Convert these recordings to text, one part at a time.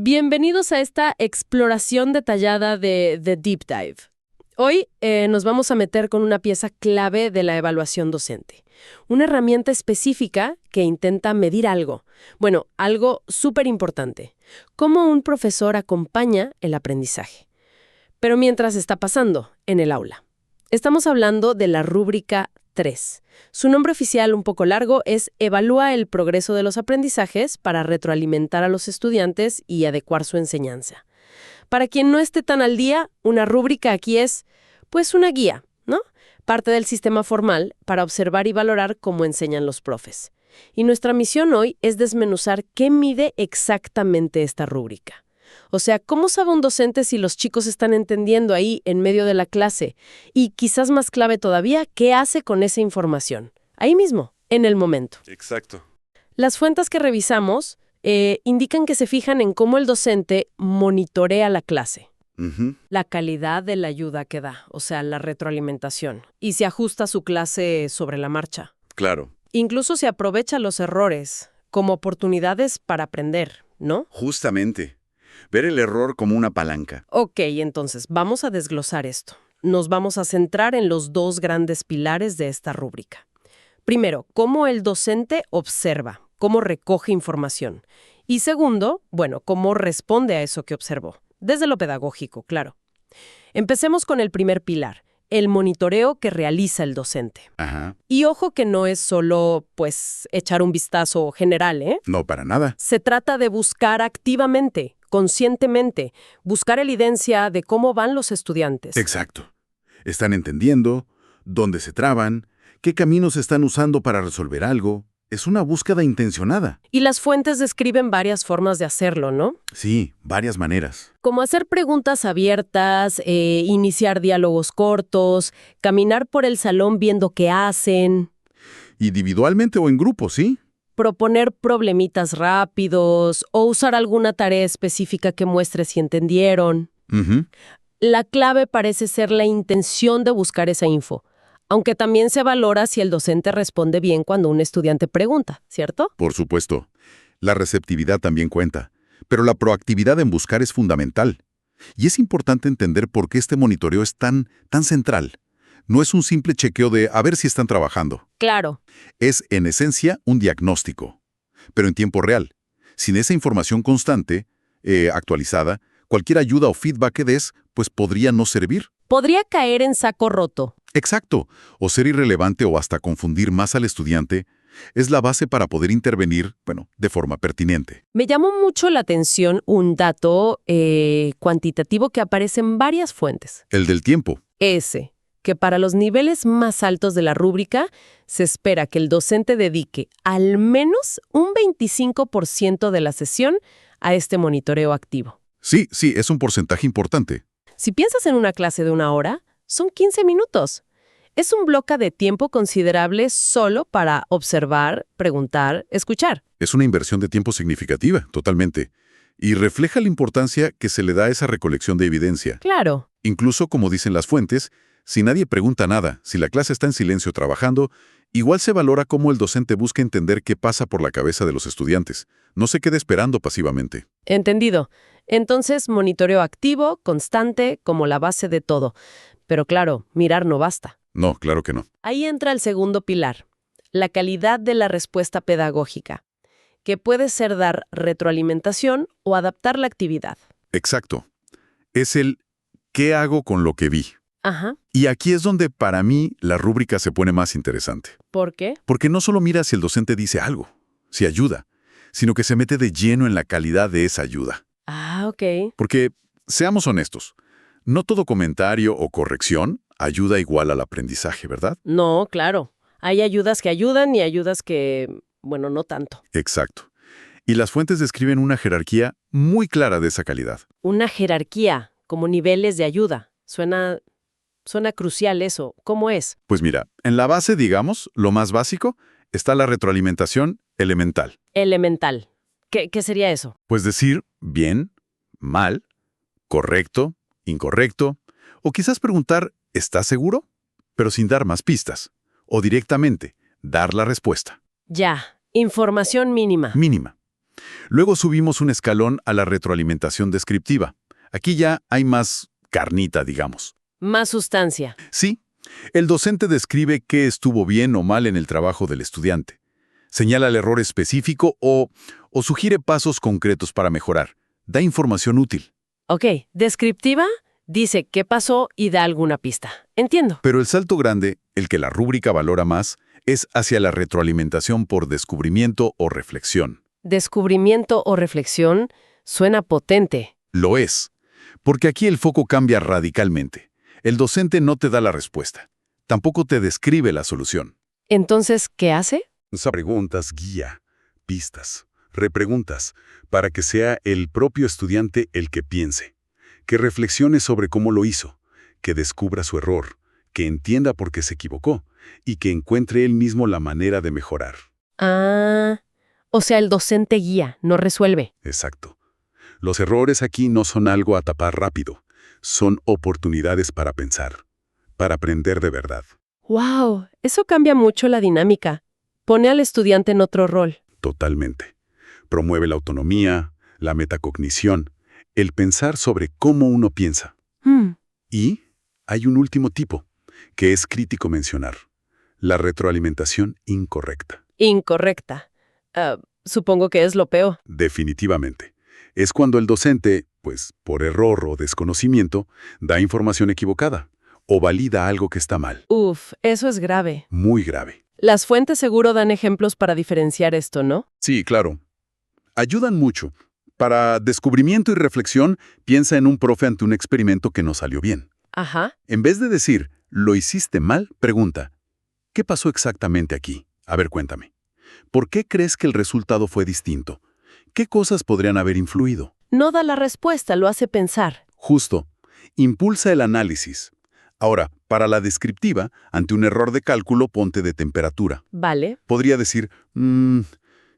Bienvenidos a esta exploración detallada de Deep Dive. Hoy nos vamos a meter con una pieza clave de la evaluación docente. Una herramienta específica que intenta medir algo. Bueno, algo súper importante. Cómo un profesor acompaña el aprendizaje. Pero mientras está pasando en el aula. Estamos hablando de la rúbrica 3. Su nombre oficial, un poco largo, es Evalúa el progreso de los aprendizajes para retroalimentar a los estudiantes y adecuar su enseñanza. Para quien no esté tan al día, una rúbrica aquí es, pues, una guía, ¿no? Parte del sistema formal para observar y valorar cómo enseñan los profes. Y nuestra misión hoy es desmenuzar qué mide exactamente esta rúbrica. O sea, ¿cómo sabe un docente si los chicos están entendiendo ahí en medio de la clase? Y quizás más clave todavía, ¿qué hace con esa información? Ahí mismo, en el momento. Exacto. Las fuentes que revisamos indican que se fijan en cómo el docente monitorea la clase. La calidad de la ayuda que da, o sea, la retroalimentación. Y se ajusta su clase sobre la marcha. Claro. Incluso se aprovecha los errores como oportunidades para aprender, ¿no? Justamente. Ver el error como una palanca. Ok, entonces, vamos a desglosar esto. Nos vamos a centrar en los dos grandes pilares de esta rúbrica. Primero, cómo el docente observa, cómo recoge información. Y segundo, bueno, cómo responde a eso que observó. Desde lo pedagógico, claro. Empecemos con el primer pilar, el monitoreo que realiza el docente. Ajá. Y ojo que no es solo, pues, echar un vistazo general, ¿eh? No, para nada. Se trata de buscar activamente, conscientemente, buscar evidencia de cómo van los estudiantes. Exacto. Están entendiendo, dónde se traban, qué caminos están usando para resolver algo. Es una búsqueda intencionada. Y las fuentes describen varias formas de hacerlo, ¿no? Sí, varias maneras. Como hacer preguntas abiertas, iniciar diálogos cortos, caminar por el salón viendo qué hacen, Individualmente o en grupo, ¿sí? proponer problemitas rápidos o usar alguna tarea específica que muestre si entendieron. Ujú. La clave parece ser la intención de buscar esa info, aunque también se valora si el docente responde bien cuando un estudiante pregunta, ¿cierto? Por supuesto. La receptividad también cuenta. Pero la proactividad en buscar es fundamental. Y es importante entender por qué este monitoreo es tan central. No es un simple chequeo de a ver si están trabajando. Claro. Es, en esencia, un diagnóstico, pero en tiempo real. Sin esa información constante, actualizada, cualquier ayuda o feedback que des, pues podría no servir. Podría caer en saco roto. Exacto, o ser irrelevante o hasta confundir más al estudiante, es la base para poder intervenir, bueno, de forma pertinente. Me llamó mucho la atención un dato cuantitativo que aparece en varias fuentes. El del tiempo. Que para los niveles más altos de la rúbrica se espera que el docente dedique al menos un 25% de la sesión a este monitoreo activo. Sí, es un porcentaje importante. Si piensas en una clase de 1 hora, son 15 minutos. Es un bloque de tiempo considerable solo para observar, preguntar, escuchar. Es una inversión de tiempo significativa, totalmente. Y refleja la importancia que se le da a esa recolección de evidencia. Claro. Incluso, como dicen las fuentes, si nadie pregunta nada, si la clase está en silencio trabajando, igual se valora cómo el docente busca entender qué pasa por la cabeza de los estudiantes. No se quede esperando pasivamente. Entendido. Entonces, monitoreo activo, constante, como la base de todo. Pero claro, mirar no basta. No, claro que no. Ahí entra el segundo pilar, la calidad de la respuesta pedagógica, que puede ser dar retroalimentación o adaptar la actividad. Exacto. Es el ¿qué hago con lo que vi? Ajá. Y aquí es donde, para mí, la rúbrica se pone más interesante. ¿Por qué? Porque no solo mira si el docente dice algo, si ayuda, sino que se mete de lleno en la calidad de esa ayuda. Ah, ok. Porque, seamos honestos, no todo comentario o corrección ayuda igual al aprendizaje, ¿verdad? No, claro. Hay ayudas que ayudan y ayudas que, bueno, no tanto. Exacto. Y las fuentes describen una jerarquía muy clara de esa calidad. Una jerarquía, como niveles de ayuda. Suena crucial eso. ¿Cómo es? Pues mira, en la base, digamos, lo más básico, está la retroalimentación elemental. Elemental. ¿Qué sería eso? Pues decir bien, mal, correcto, incorrecto, o quizás preguntar ¿estás seguro? Pero sin dar más pistas. O directamente, dar la respuesta. Ya, información mínima. Mínima. Luego subimos un escalón a la retroalimentación descriptiva. Aquí ya hay más carnita, digamos. Más sustancia. Sí, el docente describe qué estuvo bien o mal en el trabajo del estudiante. Señala el error específico o sugiere pasos concretos para mejorar. Da información útil. Ok, descriptiva, dice qué pasó y da alguna pista. Entiendo. Pero el salto grande, el que la rúbrica valora más, es hacia la retroalimentación por descubrimiento o reflexión. Descubrimiento o reflexión suena potente. Lo es, porque aquí el foco cambia radicalmente. El docente no te da la respuesta. Tampoco te describe la solución. Entonces, ¿qué hace? Usa preguntas guía, pistas, repreguntas, para que sea el propio estudiante el que piense, que reflexione sobre cómo lo hizo, que descubra su error, que entienda por qué se equivocó y que encuentre él mismo la manera de mejorar. Ah, o sea, el docente guía, no resuelve. Exacto. Los errores aquí no son algo a tapar rápido, son oportunidades para pensar, para aprender de verdad. ¡Wow! Eso cambia mucho la dinámica. Pone al estudiante en otro rol. Totalmente. Promueve la autonomía, la metacognición, el pensar sobre cómo uno piensa. Y hay un último tipo, que es crítico mencionar, la retroalimentación incorrecta. Incorrecta. Supongo que es lo peor. Definitivamente. Es cuando el docente, pues por error o desconocimiento, da información equivocada o valida algo que está mal. Uf, eso es grave. Muy grave. Las fuentes seguro dan ejemplos para diferenciar esto, ¿no? Sí, claro. Ayudan mucho. Para descubrimiento y reflexión, piensa en un profe ante un experimento que no salió bien. Ajá. En vez de decir, lo hiciste mal, pregunta, ¿qué pasó exactamente aquí? A ver, cuéntame. ¿Por qué crees que el resultado fue distinto? ¿Qué cosas podrían haber influido? No da la respuesta, lo hace pensar. Justo. Impulsa el análisis. Ahora, para la descriptiva, ante un error de cálculo, ponte de temperatura. Vale. Podría decir,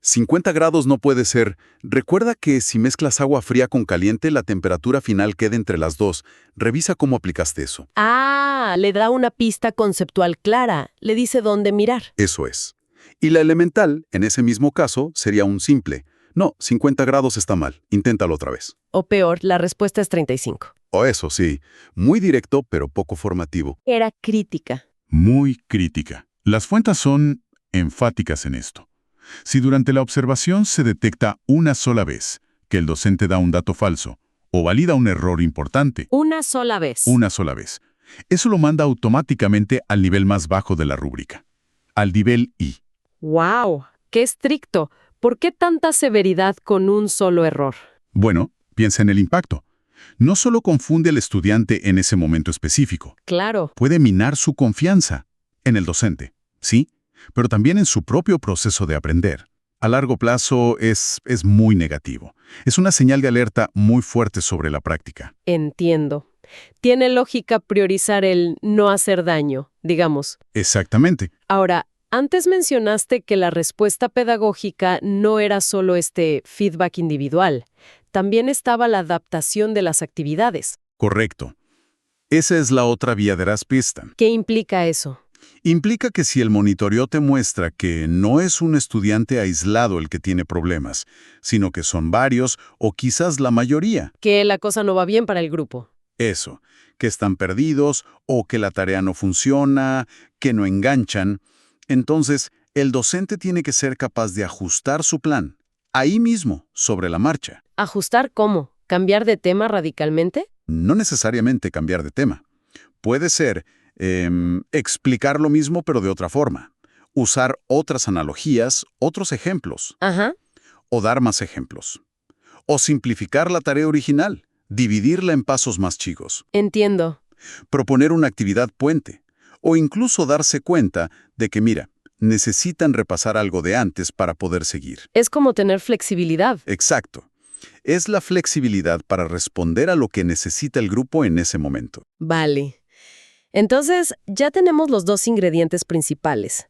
50 grados no puede ser. Recuerda que si mezclas agua fría con caliente, la temperatura final queda entre las dos. Revisa cómo aplicaste eso. Ah, le da una pista conceptual clara. Le dice dónde mirar. Eso es. Y la elemental, en ese mismo caso, sería un simple. No, 50 grados está mal. Inténtalo otra vez. O peor, la respuesta es 35. O eso sí, muy directo pero poco formativo. Era crítica. Muy crítica. Las fuentes son enfáticas en esto. Si durante la observación se detecta una sola vez que el docente da un dato falso o valida un error importante, Una sola vez. una sola vez, eso lo manda automáticamente al nivel más bajo de la rúbrica, al nivel I. ¡Wow! ¡Qué estricto! ¿Por qué tanta severidad con un solo error? Bueno, piensa en el impacto. No solo confunde al estudiante en ese momento específico, Claro. puede minar su confianza en el docente, ¿sí? Pero también en su propio proceso de aprender. A largo plazo es muy negativo. Es una señal de alerta muy fuerte sobre la práctica. Entiendo. Tiene lógica priorizar el no hacer daño, digamos. Exactamente. Ahora, antes mencionaste que la respuesta pedagógica no era solo este feedback individual. También estaba la adaptación de las actividades. Correcto. Esa es la otra vía de la pista. ¿Qué implica eso? Implica que si el monitoreo te muestra que no es un estudiante aislado el que tiene problemas, sino que son varios o quizás la mayoría, Que la cosa no va bien para el grupo. eso, que están perdidos o que la tarea no funciona, que no enganchan, entonces el docente tiene que ser capaz de ajustar su plan, ahí mismo, sobre la marcha. ¿Ajustar cómo? ¿Cambiar de tema radicalmente? No necesariamente cambiar de tema. Puede ser explicar lo mismo pero de otra forma, usar otras analogías, otros ejemplos, Ajá. o dar más ejemplos. O simplificar la tarea original, dividirla en pasos más chicos, Entiendo. proponer una actividad puente, o incluso darse cuenta de que, mira, necesitan repasar algo de antes para poder seguir. Es como tener flexibilidad. Exacto. Es la flexibilidad para responder a lo que necesita el grupo en ese momento. Vale. Entonces, ya tenemos los dos ingredientes principales.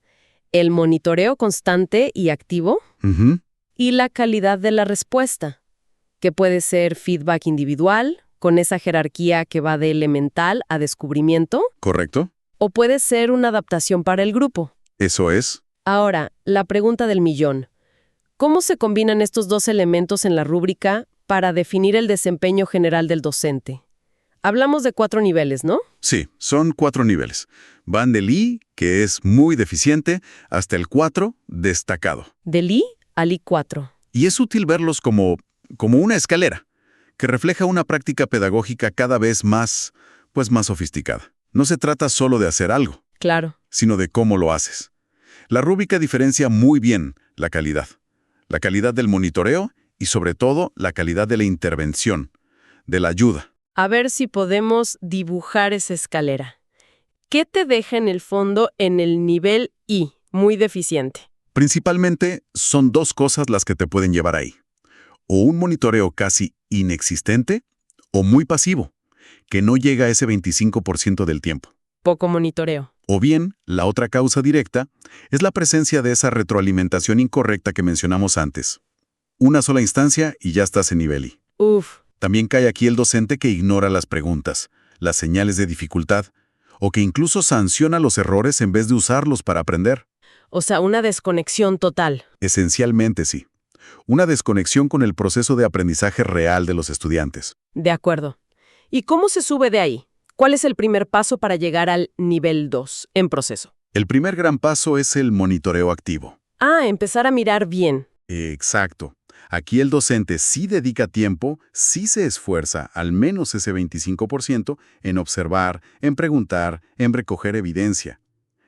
El monitoreo constante y activo Ujú. y la calidad de la respuesta, que puede ser feedback individual, con esa jerarquía que va de elemental a descubrimiento, ¿Correcto? o puede ser una adaptación para el grupo. Eso es. Ahora, la pregunta del millón. ¿Cómo se combinan estos dos elementos en la rúbrica para definir el desempeño general del docente? Hablamos de 4 niveles, ¿no? Sí, son 4 niveles. Van del I, que es muy deficiente, hasta el 4, destacado. Del I al I4. Y es útil verlos como una escalera, que refleja una práctica pedagógica cada vez más sofisticada. No se trata solo de hacer algo, Claro. sino de cómo lo haces. La rúbrica diferencia muy bien la calidad. La calidad del monitoreo y, sobre todo, la calidad de la intervención, de la ayuda. A ver si podemos dibujar esa escalera. ¿Qué te deja en el fondo en el nivel I, muy deficiente? Principalmente son 2 cosas las que te pueden llevar ahí. O un monitoreo casi inexistente o muy pasivo, que no llega a ese 25% del tiempo. Poco monitoreo. O bien, la otra causa directa es la presencia de esa retroalimentación incorrecta que mencionamos antes. Una sola instancia y ya estás en nivel I. Uf. También cae aquí el docente que ignora las preguntas, las señales de dificultad, o que incluso sanciona los errores en vez de usarlos para aprender. O sea, una desconexión total. Esencialmente sí. Una desconexión con el proceso de aprendizaje real de los estudiantes. De acuerdo. ¿Y cómo se sube de ahí? ¿Cuál es el primer paso para llegar al nivel 2 en proceso? El primer gran paso es el monitoreo activo. Empezar a mirar bien. Exacto. Aquí el docente sí dedica tiempo, sí se esfuerza, al menos ese 25%, en observar, en preguntar, en recoger evidencia.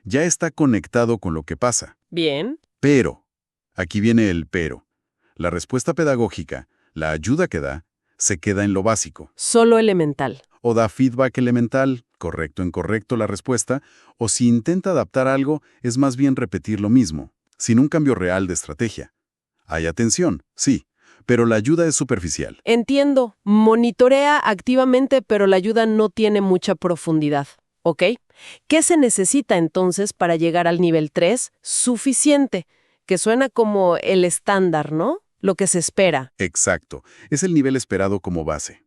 Ya está conectado con lo que pasa. Bien. Pero, aquí viene el pero. La respuesta pedagógica, la ayuda que da, se queda en lo básico. Solo elemental. O da feedback elemental, correcto, incorrecto la respuesta, o si intenta adaptar algo, es más bien repetir lo mismo, sin un cambio real de estrategia. Hay atención, sí, pero la ayuda es superficial. Entiendo. Monitorea activamente, pero la ayuda no tiene mucha profundidad. ¿Ok? ¿Qué se necesita entonces para llegar al nivel 3? Suficiente. Que suena como el estándar, ¿no? Lo que se espera. Exacto, es el nivel esperado como base.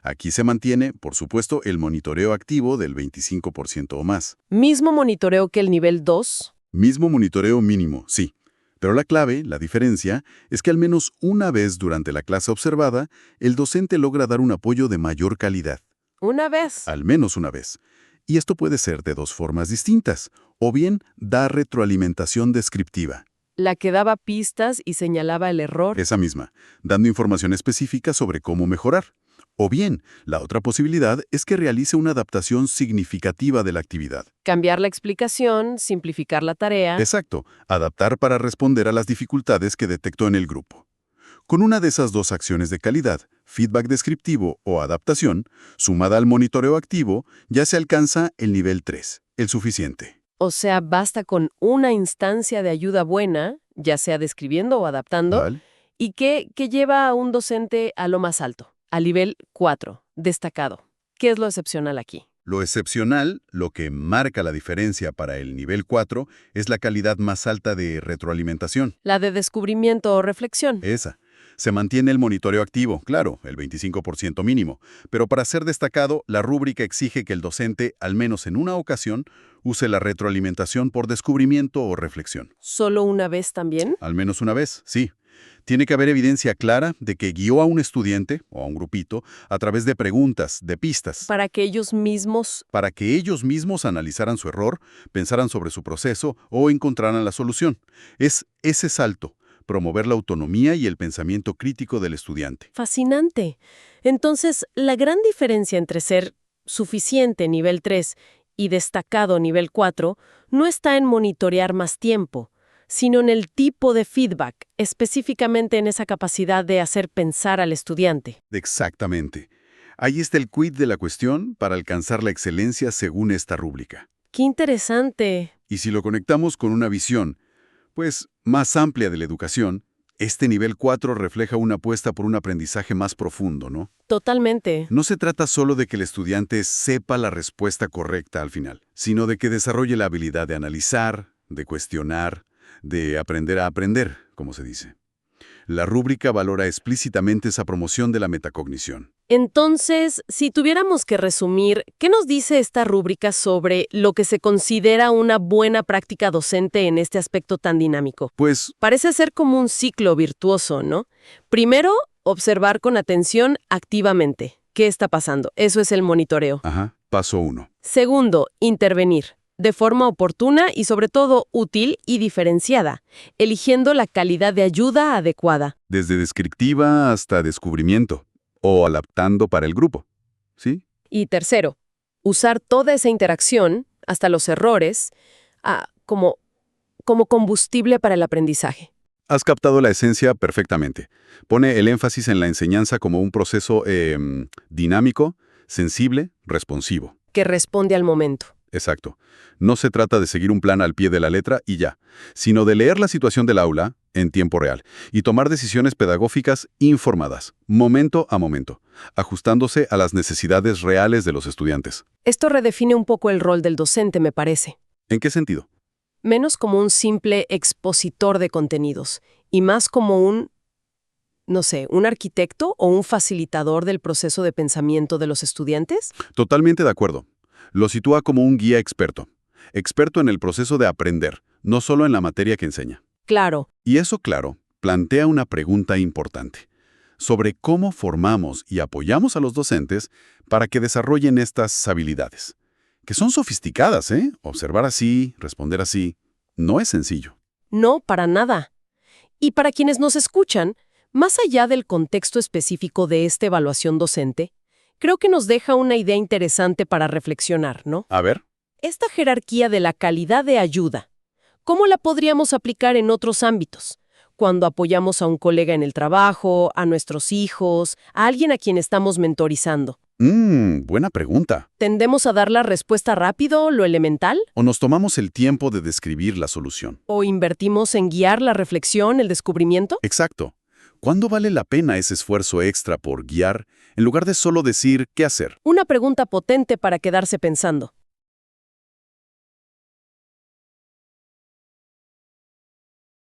Aquí se mantiene, por supuesto, el monitoreo activo del 25% o más. ¿Mismo monitoreo que el nivel 2? Mismo monitoreo mínimo, sí. Pero la clave, la diferencia, es que al menos una vez durante la clase observada, el docente logra dar un apoyo de mayor calidad. Una vez. Al menos una vez. Y esto puede ser de 2 formas distintas. O bien, da retroalimentación descriptiva. La que daba pistas y señalaba el error. Esa misma, dando información específica sobre cómo mejorar. O bien, la otra posibilidad es que realice una adaptación significativa de la actividad. Cambiar la explicación, simplificar la tarea. Exacto, adaptar para responder a las dificultades que detectó en el grupo. Con una de esas 2 acciones de calidad, feedback descriptivo o adaptación, sumada al monitoreo activo, ya se alcanza el nivel 3, el suficiente. O sea, basta con una instancia de ayuda buena, ya sea describiendo o adaptando, ¿Vale? y que lleva a un docente a lo más alto, al nivel 4, destacado. ¿Qué es lo excepcional aquí? Lo excepcional, lo que marca la diferencia para el nivel 4, es la calidad más alta de retroalimentación. La de descubrimiento o reflexión. Esa. Se mantiene el monitoreo activo, claro, el 25% mínimo, pero para ser destacado, la rúbrica exige que el docente, al menos en una ocasión, use la retroalimentación por descubrimiento o reflexión. ¿Solo una vez también? Al menos una vez, sí. Tiene que haber evidencia clara de que guió a un estudiante o a un grupito a través de preguntas, de pistas, Para que ellos mismos... para que ellos mismos analizaran su error, pensaran sobre su proceso o encontraran la solución. Es ese salto, promover la autonomía y el pensamiento crítico del estudiante. Fascinante. Entonces, la gran diferencia entre ser suficiente nivel 3 y destacado nivel 4 no está en monitorear más tiempo, sino en el tipo de feedback, específicamente en esa capacidad de hacer pensar al estudiante. Exactamente. Ahí está el quid de la cuestión para alcanzar la excelencia según esta rúbrica. ¡Qué interesante! Y si lo conectamos con una visión, más amplia de la educación, este nivel 4 refleja una apuesta por un aprendizaje más profundo, ¿no? Totalmente. No se trata solo de que el estudiante sepa la respuesta correcta al final, sino de que desarrolle la habilidad de analizar, de cuestionar, de aprender a aprender, como se dice. La rúbrica valora explícitamente esa promoción de la metacognición. Entonces, si tuviéramos que resumir, ¿qué nos dice esta rúbrica sobre lo que se considera una buena práctica docente en este aspecto tan dinámico? Pues, Parece ser como un ciclo virtuoso, ¿no? Primero, observar con atención activamente. ¿Qué está pasando? Eso es el monitoreo. paso 1. Segundo, intervenir. De forma oportuna y sobre todo útil y diferenciada, eligiendo la calidad de ayuda adecuada. Desde descriptiva hasta descubrimiento, o adaptando para el grupo. ¿Sí? Y tercero, usar toda esa interacción, hasta los errores, como combustible para el aprendizaje. Has captado la esencia perfectamente. Pone el énfasis en la enseñanza como un proceso dinámico, sensible, responsivo. Que responde al momento. Exacto. No se trata de seguir un plan al pie de la letra y ya, sino de leer la situación del aula en tiempo real y tomar decisiones pedagógicas informadas, momento a momento, ajustándose a las necesidades reales de los estudiantes. Esto redefine un poco el rol del docente, me parece. ¿En qué sentido? Menos como un simple expositor de contenidos y más como un arquitecto o un facilitador del proceso de pensamiento de los estudiantes. Totalmente de acuerdo. Lo sitúa como un guía experto. Experto en el proceso de aprender, no solo en la materia que enseña. Claro. Y eso, claro, plantea una pregunta importante sobre cómo formamos y apoyamos a los docentes para que desarrollen estas habilidades, que son sofisticadas, ¿eh? Observar así, responder así, no es sencillo. No, para nada. Y para quienes nos escuchan, más allá del contexto específico de esta evaluación docente, creo que nos deja una idea interesante para reflexionar, ¿no? A ver. Esta jerarquía de la calidad de ayuda, ¿cómo la podríamos aplicar en otros ámbitos? Cuando apoyamos a un colega en el trabajo, a nuestros hijos, a alguien a quien estamos mentorizando. Buena pregunta. ¿Tendemos a dar la respuesta rápido, lo elemental? ¿O nos tomamos el tiempo de describir la solución? ¿O invertimos en guiar la reflexión, el descubrimiento? Exacto. ¿Cuándo vale la pena ese esfuerzo extra por guiar en lugar de solo decir qué hacer? Una pregunta potente para quedarse pensando.